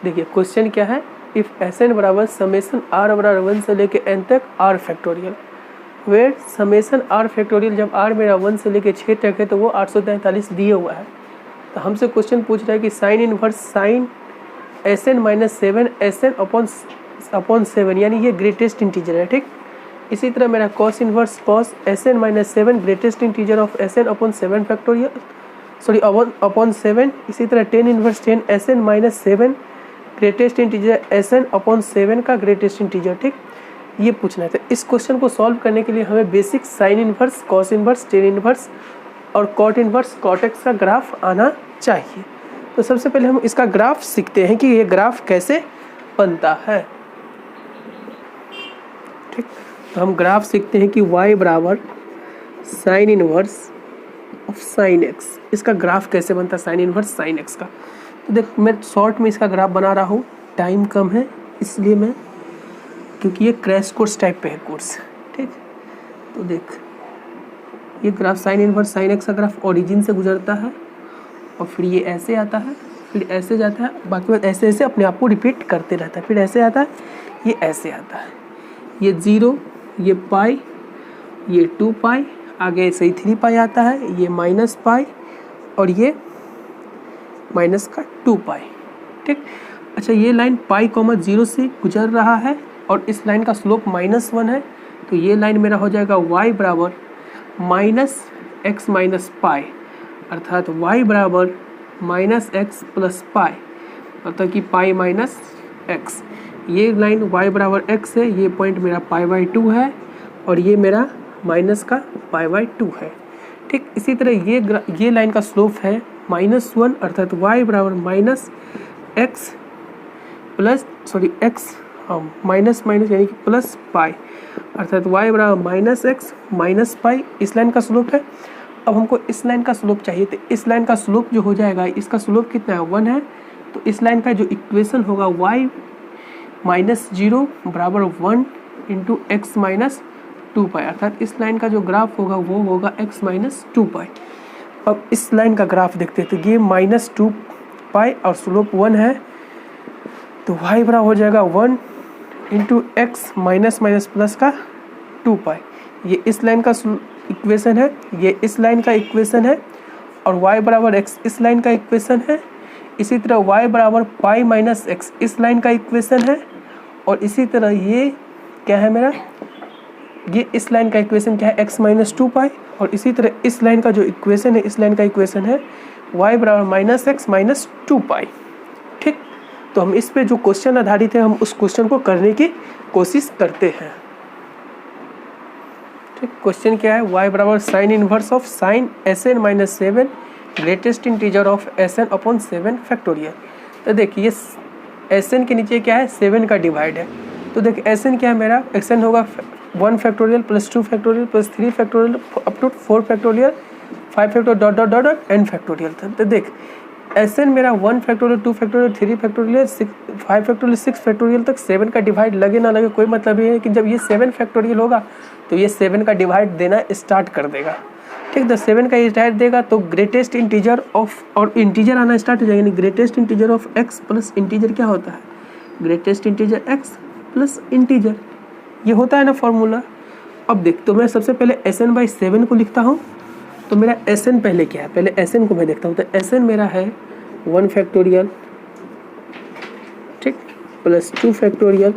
देखिए क्वेश्चन क्या है, इफ एस एन बराबर समेसन आर बराबर 1 से लेके एन तक R factorial, where summation R factorial जब आर मेरा 1 से लेके 6 तक है तो वो 843 दिया हुआ है। तो हमसे क्वेश्चन पूछ रहा है कि sine inverse sine S N minus 7 S N upon 7, यानी ये ग्रेटेस्ट इंटीजर है, ठीक। इसी तरह मेरा cos inverse cos S N minus 7 greatest integer of S N upon 7 factorial, sorry upon 7। इसी तरह tan inverse 10 S N minus 7 greatest integer S N upon 7 का ग्रेटेस्ट इंटीजर, ठीक। ये पूछना है। तो इस क्वेश्चन को सॉल्व करने के लिए हमें basic sine inverse cos inverse tan inverse और कॉट इनवर्स कॉट एक्स का ग्राफ आना चाहिए। तो सबसे पहले हम इसका ग्राफ सीखते हैं कि ये ग्राफ कैसे बनता है, ठीक। तो हम ग्राफ सीखते हैं कि y बराबर sine inverse of sine x, इसका ग्राफ कैसे बनता है साइन इनवर्स साइन एक्स का। तो देख मैं शॉर्ट में इसका ग्राफ बना रहा हूँ, टाइम कम है इसलिए मैं, क्योंकि ये क्रैश कोर्स टाइप पे है कोर्स, ठीक। तो देख ये graph sign inverse sine x का ग्राफ ओरिजिन से गुजरता है और फिर ये ऐसे आता है, फिर ऐसे जाता है, बाकी बात ऐसे ऐसे अपने आप को रिपीट करते रहता है, फिर ऐसे आता है, ये ऐसे आता है, ये 0, ये पाई, ये 2 पाई, आगे ऐसे ही 3 पाई आता है, ये माइनस पाई और ये माइनस का 2 पाई, ठीक। अच्छा ये लाइन पाई कॉमा 0 से गुजर रहा है और इस लाइन का स्लोप -1 है, तो ये लाइन मेरा हो जाएगा y बराबर माइनस एक्स माइनस पाई, अर्थात y बराबर माइनस एक्स प्लस पाई, मतलब कि पाई माइनस एक्स। ये लाइन y बराबर x है, ये पॉइंट मेरा π/2 है और ये मेरा माइनस का π/2 है, ठीक। इसी तरह ये लाइन का स्लोप है -1, अर्थात y बराबर minus x plus x minus यानी कि प्लस पाई, अर्थात y बराबर माइनस एक्स माइनस पाई, इस लाइन का स्लोप है। अब हमको इस लाइन का स्लोप चाहिए, तो इस लाइन का स्लोप जो हो जाएगा, इसका स्लोप कितना है 1 है, तो इस लाइन का जो इक्वेशन होगा y माइनस 0 बराबर 1 इंटू एक्स माइनस 2 पाई, अर्थात इस लाइन का जो ग्राफ होगा वो होगा x माइनस 2 पाई। अब इस लाइन का ग्राफ देखते हैं, तो ये माइनस 2 पाई और स्लोप 1 है, तो y बराबर हो जाएगा 1 into x minus minus plus का 2 पाई। ये इस लाइन का इक्वेशन है, ये इस लाइन का इक्वेशन है और y बराबर x इस लाइन का इक्वेशन है। इसी तरह y बराबर पाई माइनस एक्स इस लाइन का इक्वेशन है और इसी तरह ये क्या है मेरा, ये इस लाइन का इक्वेशन क्या है x माइनस 2 पाई, और इसी तरह इस लाइन का जो इक्वेशन है, इस लाइन का इक्वेशन है y बराबर माइनस एक्स माइनस 2 पाई, ठीक। तो हम इस पे जो क्वेश्चन आधारित है हम उस क्वेश्चन को करने की कोशिश करते हैं, ठीक। क्वेश्चन क्या है, y बराबर sine inverse of sine S N minus 7 greatest integer of S N upon 7 factorial. तो देखिए एस एन के नीचे क्या है 7 का डिवाइड है, तो देख एस एन क्या है मेरा, एस एन होगा 1 factorial plus 2 factorial plus 3 factorial up to 4 factorial 5 factorial dot dot dot dot n factorial था। तो देख एस एन मेरा 1 factorial 2 factorial 3 factorial 5 factorial 6 factorial तक 7 का डिवाइड लगे ना लगे कोई मतलब ये है कि जब ये 7 फैक्टोरियल होगा तो ये 7 का डिवाइड देना स्टार्ट कर देगा, ठीक। तो 7 का डिवाइड देगा तो ग्रेटेस्ट इंटीजर ऑफ, और इंटीजर आना स्टार्ट हो जाएगा, यानी greatest integer of x plus integer क्या होता है, greatest integer x plus integer, ये होता है ना फॉर्मूला। अब देख तो मैं सबसे पहले SN/7 को लिखता हूँ, तो मेरा SN पहले क्या है, पहले SN को मैं देखता हूँ। तो SN मेरा है 1 फैक्टोरियल, ठीक, plus 2 factorial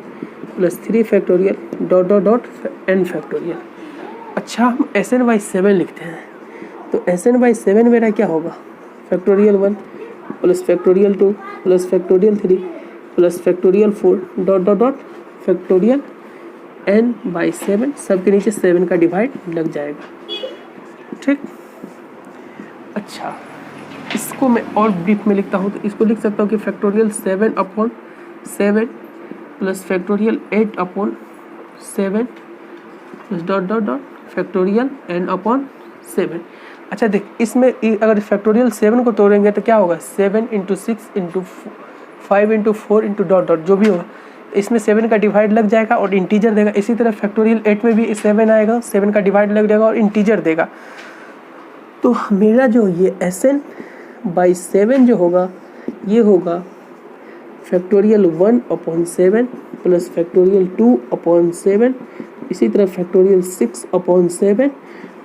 plus 3 factorial dot dot dot n factorial. अच्छा हम SN/7 लिखते हैं, तो SN/7 मेरा क्या होगा, factorial 1 plus factorial 2 plus factorial 3 plus factorial 4 dot dot dot factorial n/7, सबके नीचे 7 का डिवाइड लग जाएगा, ठीक। अच्छा इसको मैं और ब्रीफ में लिखता हूँ, तो इसको लिख सकता हूँ कि factorial 7/7 plus factorial 8/7 plus dot dot dot factorial n/7। अच्छा देख इसमें अगर फैक्टोरियल 7 को तोड़ेंगे तो क्या होगा, 7 into 6 into 5 into 4 into dot dot जो भी होगा, इसमें 7 का डिवाइड लग जाएगा और इंटीजर देगा। इसी तरह फैक्टोरियल 8 में भी 7 आएगा, 7 का डिवाइड लग जाएगा और इंटीजर देगा। तो मेरा जो ये SN/7 जो होगा ये होगा फैक्टोरियल 1/7 प्लस फैक्टोरियल 2/7, इसी तरह फैक्टोरियल 6/7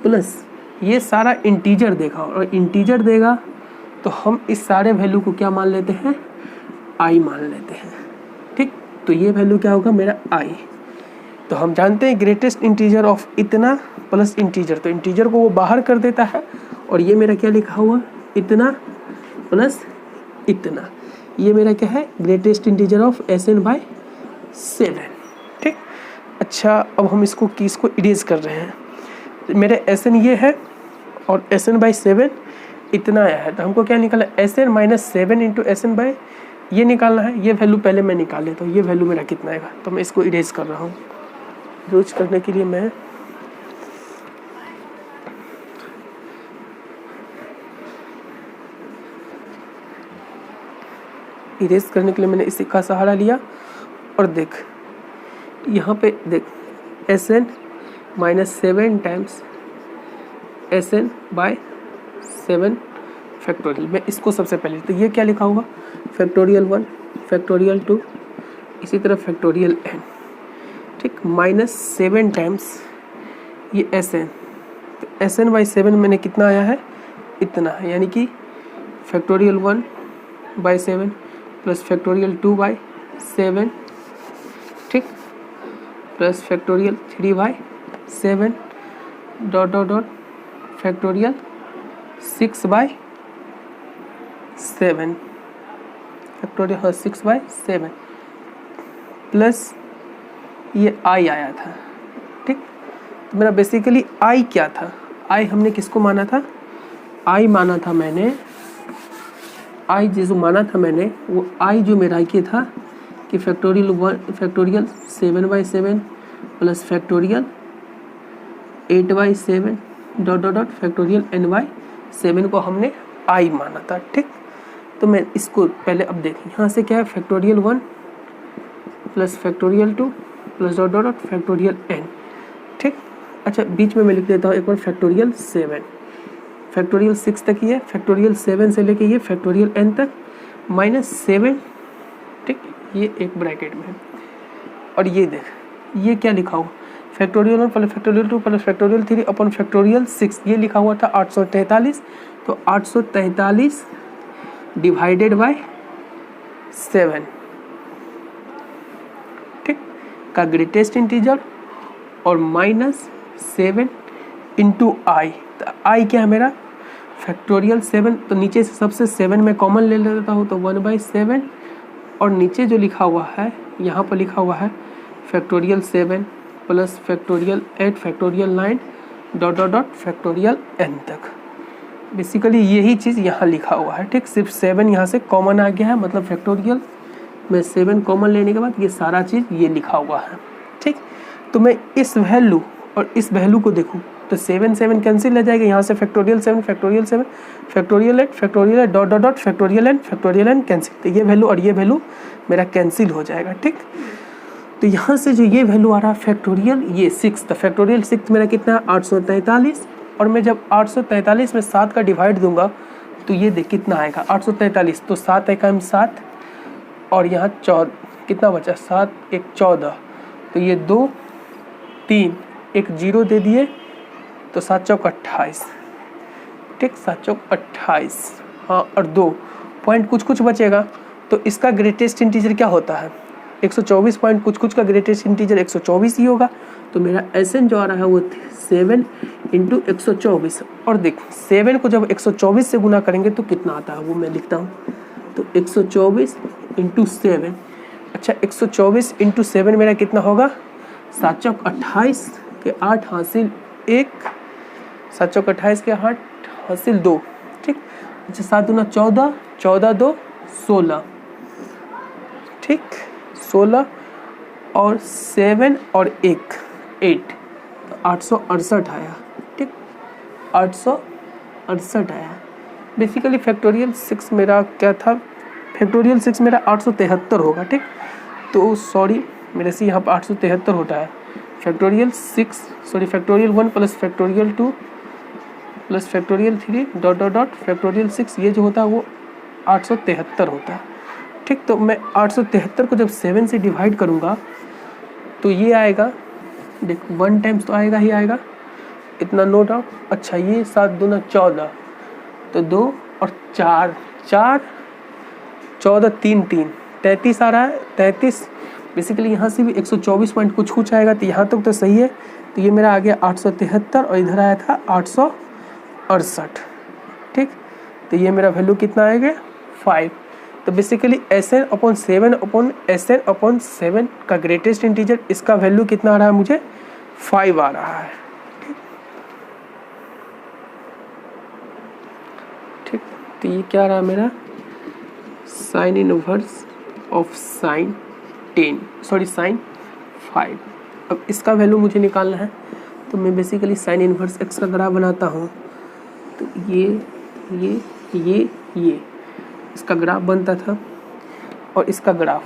प्लस ये सारा इंटीजर देगा, और इंटीजर देगा तो हम इस सारे वैल्यू को क्या मान लेते हैं, आई मान लेते हैं। ठीक, तो ये वैल्यू क्या होगा मेरा आई। तो हम जानते हैं ग्रेटेस्ट इंटीजर ऑफ इतना प्लस इंटीजर, तो इंटीजर को वो बाहर कर देता है, और ये मेरा क्या लिखा हुआ, इतना प्लस इतना, ये मेरा क्या है, ग्रेटेस्ट इंटीजर ऑफ Sn/7। ठीक, अच्छा अब हम इसको कीज को इरेज कर रहे हैं। मेरे Sn ये है और Sn/7 इतना आया है, तो हमको क्या निकालना है, Sn - 7 इंटू Sn/ ये निकालना है। ये वैल्यू पहले मैं निकाल लेता हूँ, ये वैल्यू मेरा कितना आएगा, तो मैं इसको इरेज कर रहा हूँ। इरेज करने के लिए मैं मैंने इसी का सहारा लिया, और देख यहाँ पे देख Sn - 7 टाइम्स Sn/7 फैक्टोरियल, मैं इसको सबसे पहले, तो ये क्या लिखा होगा, फैक्टोरियल 1 फैक्टोरियल 2 इसी तरह फैक्टोरियल n। ठीक, -7 टाइम्स ये Sn, तो Sn/7 मैंने कितना आया है, इतना, यानी कि फैक्टोरियल 1/7 प्लस फैक्टोरियल 2/7, ठीक, plus factorial 3/7 dot dot dot factorial 6/7 factorial 6/7 plus ये आई आया था। ठीक, तो मेरा बेसिकली आई क्या था, आई हमने किसको माना था, आई माना था मैंने, आई जिसको माना था मैंने, वो आई जो मेरा ये था कि factorial 7/7 plus factorial 8/7 dot dot dot factorial n/7 को हमने आई माना था। ठीक, तो मैं इसको पहले अब देखें, यहाँ से क्या है, factorial 1 plus factorial 2 plus dot dot dot factorial n। ठीक, अच्छा बीच में मैं लिख देता हूँ एक बार फैक्टोरियल 7, फैक्टोरियल 6 तक ये, फैक्टोरियल 7 से लेके ये फैक्टोरियल n तक -7। ठीक, ये एक ब्रैकेट में है, और ये देख ये क्या लिखा हुआ, factorial 1 plus factorial 2 plus factorial 3 अपन फैक्टोरियल 6, ये लिखा हुआ था 843। तो 843 डिवाइडेड बाय 7, ठीक, का ग्रेटेस्ट इंटीजर और -7 इंटू आई। तो आई क्या है मेरा, फैक्टोरियल 7, तो नीचे से सबसे 7 में कॉमन ले लेता हूँ, तो 1/7, और नीचे जो लिखा हुआ है यहाँ पर लिखा हुआ है factorial 7 plus factorial 8 factorial 9 dot dot dot factorial n तक। बेसिकली यही चीज़ यहाँ लिखा हुआ है। ठीक, सिर्फ 7 यहाँ से कॉमन आ गया है, मतलब फैक्टोरियल में 7 कॉमन लेने के बाद ये सारा चीज़ ये लिखा हुआ है। ठीक, तो मैं इस वैल्यू और इस वैल्यू को देखूँ तो 7 कैंसिल हो जाएगा, यहाँ से factorial 7 factorial 8 factorial 8 dot dot dot factorial n cancel, तो ये वैल्यू और ये वैल्यू मेरा कैंसिल हो जाएगा। ठीक, तो यहाँ से जो ये वैल्यू आ रहा है फैक्टोरियल ये 6, तो फैक्टोरियल 6 मेरा कितना है 843, और मैं जब 843 में 7 का डिवाइड दूंगा तो ये देख कितना आएगा 843, तो 7 एकम 7 और यहाँ 14 कितना बचा 7 1 14, तो ये 2 3 एक 0 दे दिए, तो 7 चौक 28। ठीक, 7 चौक 28, हाँ, और 2 पॉइंट कुछ बचेगा, तो इसका ग्रेटेस्ट इंटीजर क्या होता है 124 पॉइंट कुछ का ग्रेटेस्ट इंटीजर 124 ही होगा। तो मेरा Sn जो आ रहा है वो 7 इंटू 124, और देख 7 को जब 124 से गुना करेंगे तो कितना आता है वो मैं लिखता हूँ, तो 124 इंटू 7, अच्छा 124 इंटू 7 मेरा कितना होगा 7 चौक 28 के 8 हासिल 1, 7 चौक 28 के 8 हासिल 2। ठीक, अच्छा 7 दूना 14, 14 2 16, ठीक, 16 और 7 और 1 8, तो 868 आया। ठीक, 868 आया। बेसिकली फैक्टोरियल 6 मेरा क्या था, फैक्टोरियल 6 मेरा 873 होगा। ठीक, तो सॉरी मेरे से यहाँ पर 873 होता है। Factorial 1 plus factorial 2 plus factorial 3 dot dot dot factorial 6, ये जो होता है वो 873 होता है। ठीक। तो मैं 873 को जब 7 से डिवाइड करूँगा तो ये आएगा, देख 1 टाइम्स तो आएगा ही आएगा, इतना नो डाउट। अच्छा ये 7 दूना 14, तो 2 और 4 4 14 3 3 33 आ रहा है। 33 बेसिकली यहाँ से भी 124 पॉइंट कुछ आएगा, तो यहाँ तक तो सही है। तो ये मेरा आ गया 873 और इधर आया था 868, ठीक। तो ये मेरा वैल्यू कितना आएगा 5। तो बेसिकली Sn/7/Sn/7 का ग्रेटेस्ट इंटीजर, इसका वैल्यू कितना आ रहा है मुझे 5 आ रहा है, ठीक। तो ये क्या रहा मेरा साइन इनवर्स ऑफ साइन 5। अब इसका वैल्यू मुझे निकालना है, तो मैं बेसिकली साइन इनवर्स एक्स का ग्राफ बनाता हूँ। तो ये इसका ग्राफ बनता था और इसका ग्राफ,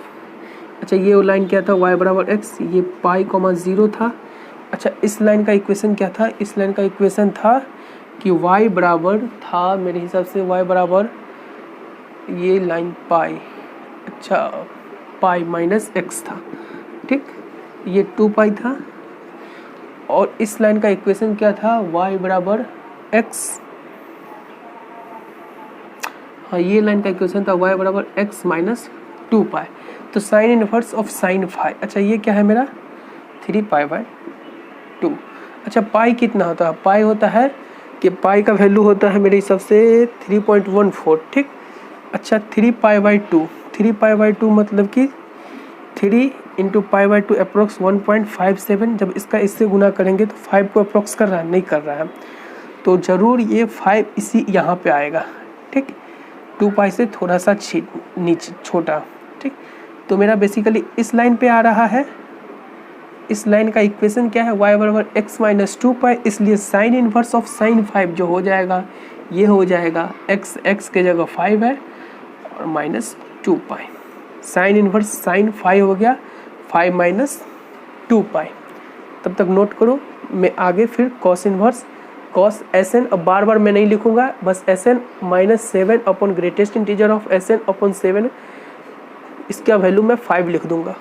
अच्छा ये लाइन क्या था y बराबर x, ये पाई कॉमा 0 था। अच्छा इस लाइन का इक्वेशन क्या था, इस लाइन का इक्वेशन था कि y बराबर था मेरे हिसाब से y बराबर ये लाइन पाई, अच्छा पाई माइनस x था, ठीक। ये 2 पाई था और इस लाइन का इक्वेशन क्या था y बराबर x, हाँ ये लाइन का इक्वेशन था y बराबर x माइनस 2 पाई। तो साइन इनवर्स ऑफ साइन 5, अच्छा ये क्या है मेरा 3 पाई बाय 2। अच्छा पाई कितना होता है, पाई होता है कि पाई का वैल्यू होता है मेरे हिसाब से 3.14, ठीक। अच्छा 3 पाई बाय 2, 3 पाई बाय 2 मतलब कि 3 इंटू पाई बाय 2 अप्रोक्स 1.57। जब इसका इससे गुना करेंगे तो 5 को अप्रोक्स कर रहा है, नहीं कर रहा है, तो ज़रूर ये 5 इसी यहाँ पे आएगा, ठीक। 2 पाई से थोड़ा सा नीचे छोटा, ठीक। तो मेरा बेसिकली इस लाइन पे आ रहा है। इस लाइन का इक्वेशन क्या है y बराबर x माइनस 2 पाई, इसलिए साइन इनवर्स ऑफ साइन 5 जो हो जाएगा ये हो जाएगा x के जगह 5 है और माइनस 2 पाई। साइन इनवर्स साइन 5 हो गया 5 माइनस 2 पाई। तब तक नोट करो, मैं आगे फिर कॉस इनवर्स कॉस Sn, अब बार बार मैं नहीं लिखूंगा, बस Sn minus 7 upon greatest integer of Sn upon 7, इसका वैल्यू मैं 5 लिख दूंगा।